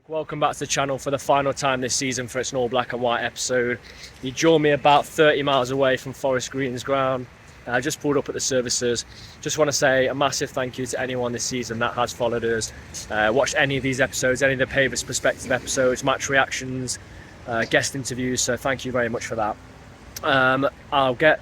Welcome back to the channel for the final time this season for its all black and white episode. You joined me about 30 miles away from Forest Green's ground. I just pulled up at the services. Just want to say a massive thank you to anyone this season that has followed us, watched any of these episodes, any of the Pavers Perspective episodes, match reactions, guest interviews. So thank you very much for that. I'll get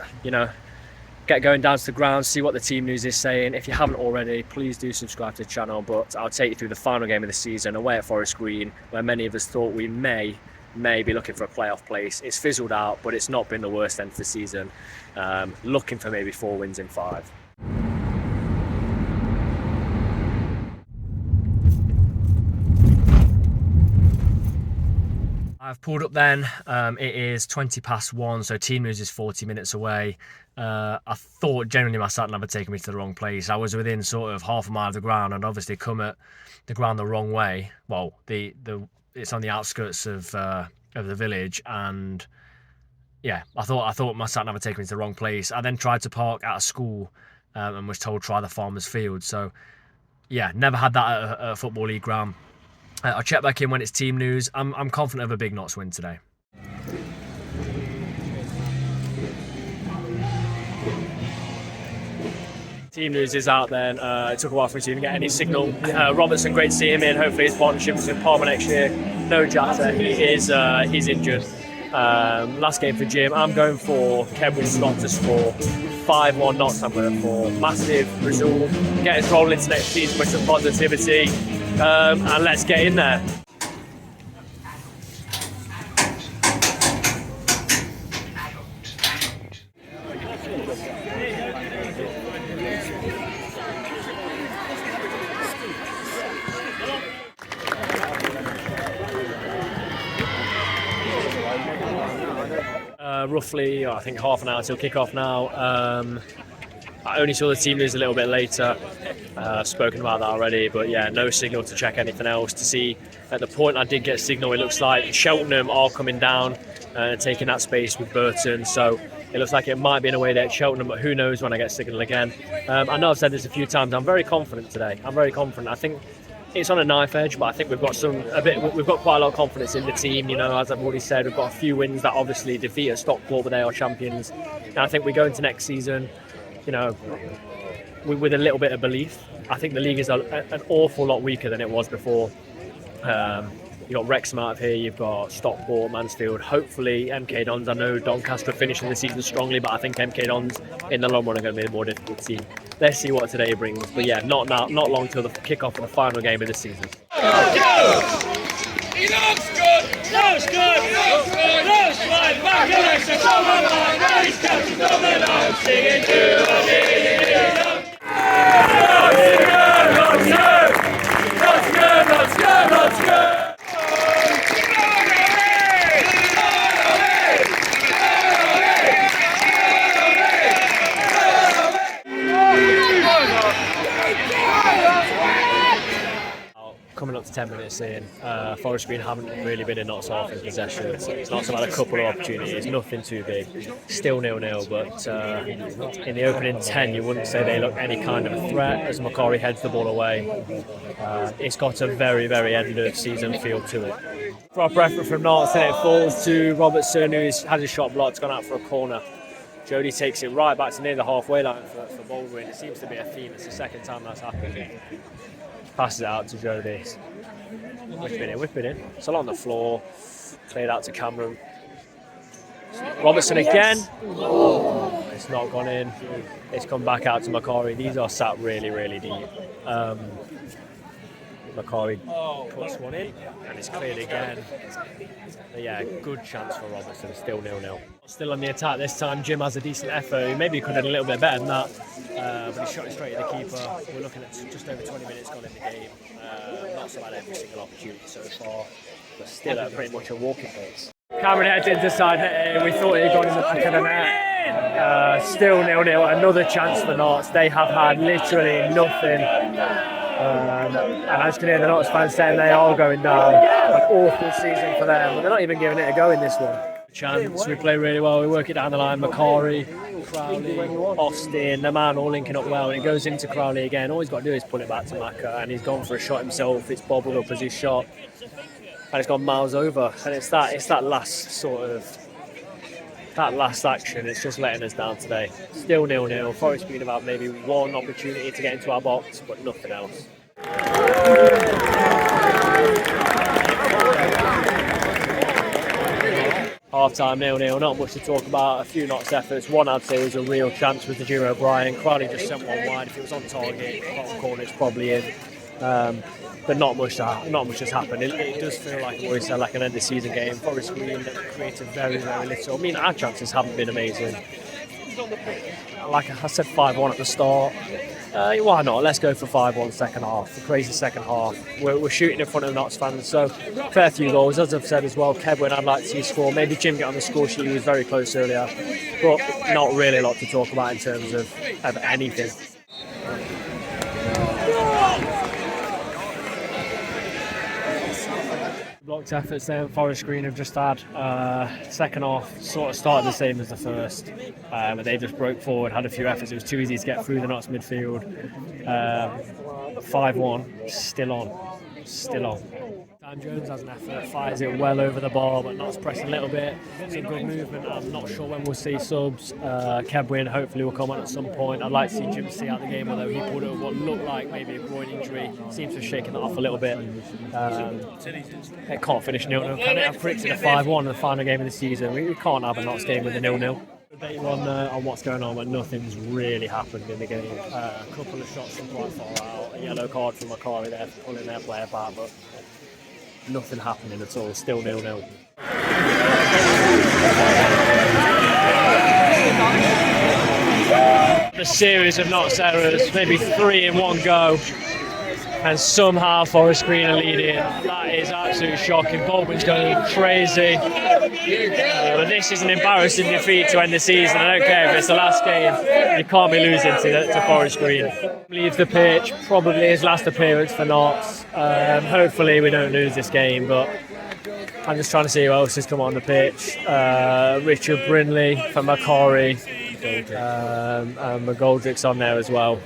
going down to the ground, see what the team news is saying. If you haven't already, please do subscribe to the channel. But I'll take you through the final game of the season away at Forest Green, where many of us thought we may be looking for a playoff place. It's fizzled out, but it's not been the worst end of the season. Looking for maybe 4 wins in 5. I've pulled up then. It is 1:20, so team news is 40 minutes away. I thought genuinely my sat nav had taken me to the wrong place. I was within sort of half a mile of the ground and obviously come at the ground the wrong way. Well, it's on the outskirts of the village, and yeah, I thought my sat nav had taken me to the wrong place. I then tried to park at a school and was told try the farmer's field. So yeah, never had that at a football league ground. I'll check back in when it's team news. I'm confident of a big NOTTS win today. Team news is out then. It took a while for me to even get any signal. Robertson, great to see him in. Hopefully his partnership is in Parma next year. No Jatta, he's injured. Last game for Jim. I'm going for Kevin Scott to score. 5-1 NOTTS I'm going for. Massive result. Get us rolling into next season with some positivity. And let's get in there. Roughly, I think half an hour till kick-off now. I only saw the team news a little bit later. I've spoken about that already, but yeah, no signal to check anything else. To see at the point I did get signal, it looks like Cheltenham are coming down and taking that space with Burton. So it looks like it might be in a way there at Cheltenham, but who knows when I get signal again. I know I've said this a few times. I'm very confident today. I'm very confident. I think it's on a knife edge, but I think we've got quite a lot of confidence in the team. You know, as I've already said, we've got a few wins that obviously defeat a Stockport, but they are champions. And I think we go into next season, you know, with a little bit of belief. I think the league is an awful lot weaker than it was before. You've got Wrexham out of here, you've got Stockport, Mansfield, hopefully MK Dons. I know Doncaster finishing the season strongly, but I think MK Dons in the long run are going to be the more difficult team. Let's see what today brings. But yeah, not long till the kick-off of the final game of the season. He looks good! Looks good! Looks good! Looks like back election! Come on, man! Race captain of the night! Singing to a million! Looks good! Looks good! Looks good! Looks good! Coming up to 10 minutes in, Forest Green haven't really been in NOTTS half in possession. NOTTS have had a couple of opportunities, nothing too big. Still 0-0, but in the opening 10 you wouldn't say they look any kind of a threat as Macquarie heads the ball away. It's got a very, very end of season feel to it. Proper effort from NOTTS, and it falls to Robertson, who has his shot blocked, gone out for a corner. Jody takes it right back to near the halfway line for Baldwin. It seems to be a theme. It's the second time that's happened. Passes it out to Jody. Whipping in. It's along the floor. Played out to Cameron. Robertson again. Oh, it's not gone in. It's come back out to Macquarie. These are sat really, really deep. Macquarie puts one in and it's cleared again. But yeah, good chance for Robertson. Still 0-0. Still on the attack this time. Jim has a decent effort. Maybe he could have done a little bit better than that. But he shot it straight at the keeper. We're looking at just over 20 minutes gone in the game. Not so bad every single opportunity so far, but still at pretty much a walking pace. Cameron heads into side netting. We thought he'd gone in the back of the net. Still 0-0. Another chance for NOTTS. They have had literally nothing. And as you can hear the NOTTS fans saying they are going down. An awful season for them, but they're not even giving it a go in this one. Chance, we play really well, we work it down the line. Macquarie Crowley, Austin, the man all linking up well, and it goes into Crowley again. All he's got to do is pull it back to Maka, and he's gone for a shot himself. It's bobbled up as his shot, and it's gone miles over. And it's that last action. It's just letting us down today. Still 0-0. Forest Green have had maybe one opportunity to get into our box, but nothing else. Half-time 0-0, not much to talk about. A few Notts efforts. One I'd say was a real chance with the Jiro O'Brien. Crowley just sent one wide. If it was on target, bottom corner, it's probably in. But not much has happened. It does feel like we said, like an end of season game. Forest Green created very, very little. I mean, our chances haven't been amazing. Like I said, 5-1 at the start. Why not? Let's go for 5-1 second half. A crazy second half. We're shooting in front of Notts fans, so fair few goals. As I've said as well, Kevin, I'd like to see score. Maybe Jim get on the score sheet. He was very close earlier, but not really a lot to talk about in terms of anything. Blocked efforts there. Forest Green have just had second half sort of started the same as the first, but they just broke forward, had a few efforts. It was too easy to get through the Notts midfield. 5-1, still on. Dan Jones has an effort, fires it well over the bar, but Notts pressing a little bit. Some good movement. I'm not sure when we'll see subs. Kebwin hopefully will come on at some point. I'd like to see Jim see out the game, although he pulled up what looked like maybe a groin injury. Seems to have shaken that off a little bit. It can't finish 0-0, can it? I've predicted a 5-1 in the final game of the season. We can't have a Notts game with a 0-0. Debate on what's going on, but nothing's really happened in the game. A couple of shots from quite far out. A yellow card from Macari there for pulling their player back, but nothing happening at all. Still 0-0. A series of Notts errors, maybe 3 in one go, and somehow Forest Green are leading. That is absolutely shocking. Baldwin's going crazy. But this is an embarrassing defeat to end the season. I don't care if it's the last game. You can't be losing to Forest Green. Leaves the pitch, probably his last appearance for Notts. Hopefully we don't lose this game, but I'm just trying to see who else has come on the pitch. Richard Brinley for Macari, and McGoldrick's on there as well.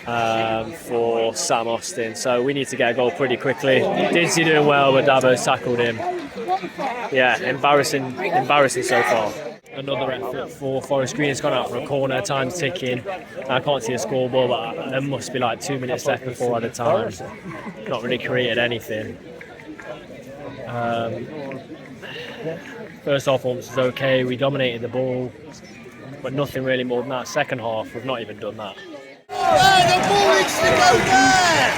For Sam Austin, so we need to get a goal pretty quickly. Dinsey doing well, but Dabo's tackled him. Yeah, embarrassing so far. Another effort for Forest Green. It's gone out for a corner, time's ticking. I can't see a scoreboard, but there must be like 2 minutes left before the time. Not really created anything. First half performance was okay, we dominated the ball, but nothing really more than that. Second half, we've not even done that. The ball needs to go there!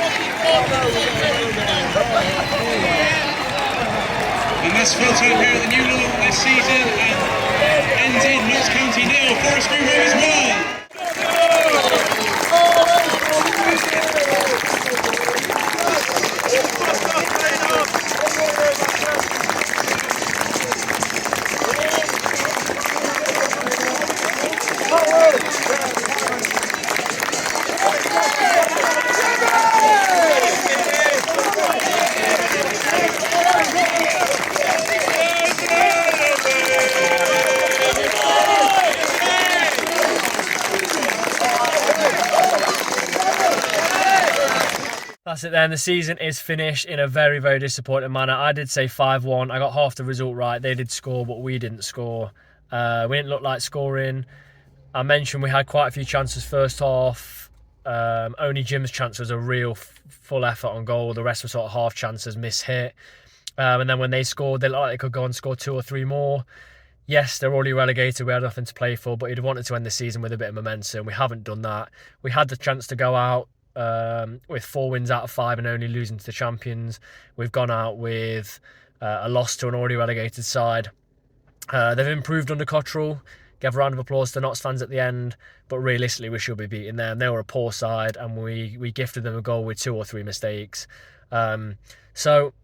And this photo here at the new level this season and ends in Notts County 0, Forest Green Rovers 1. That's it then. The season is finished in a very, very disappointing manner. I did say 5-1. I got half the result right. They did score, but we didn't score. We didn't look like scoring. I mentioned we had quite a few chances first half. Only Jim's chance was a real full effort on goal. The rest were sort of half chances, miss-hit. And then when they scored, they looked like they could go and score 2 or 3 more. Yes, they're already relegated. We had nothing to play for, but you'd wanted to end the season with a bit of momentum. We haven't done that. We had the chance to go out with 4 wins out of 5 and only losing to the champions. We've gone out with a loss to an already relegated side. They've improved under Cottrell. Give a round of applause to Notts fans at the end, but realistically we should be beating them. They were a poor side and we gifted them a goal with 2 or 3 mistakes. So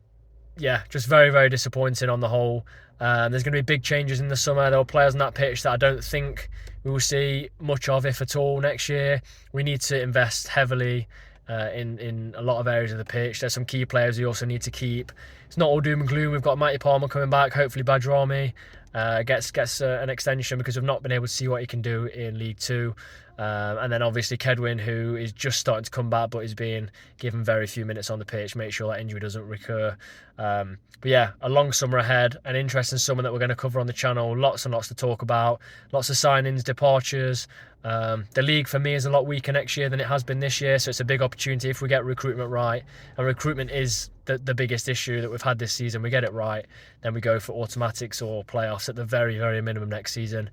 yeah, just very, very disappointing on the whole. There's going to be big changes in the summer. There are players on that pitch that I don't think we will see much of, if at all, next year. We need to invest heavily in a lot of areas of the pitch. There's some key players we also need to keep. It's not all doom and gloom. We've got Matty Palmer coming back, hopefully Badrami. gets an extension, because we've not been able to see what he can do in League Two. And then obviously Kedwin, who is just starting to come back but is being given very few minutes on the pitch, make sure that injury doesn't recur. But yeah, a long summer ahead, an interesting summer that we're going to cover on the channel. Lots and lots to talk about, lots of signings, departures. The league for me is a lot weaker next year than it has been this year, so it's a big opportunity if we get recruitment right. And recruitment is the biggest issue that we've had this season. We get it right, then we go for automatics or playoffs at the very, very minimum next season.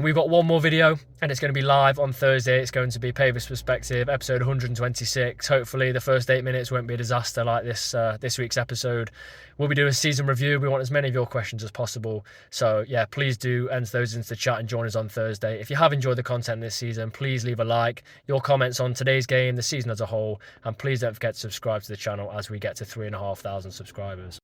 We've got one more video, and it's going to be live on Thursday. It's going to be Pavis Perspective, episode 126. Hopefully the first 8 minutes won't be a disaster like this week's episode. We'll be doing a season review. We want as many of your questions as possible. So yeah, please do enter those into the chat and join us on Thursday. If you have enjoyed the content this season, please leave a like, your comments on today's game, the season as a whole, and please don't forget to subscribe to the channel as we get to 3,500 subscribers.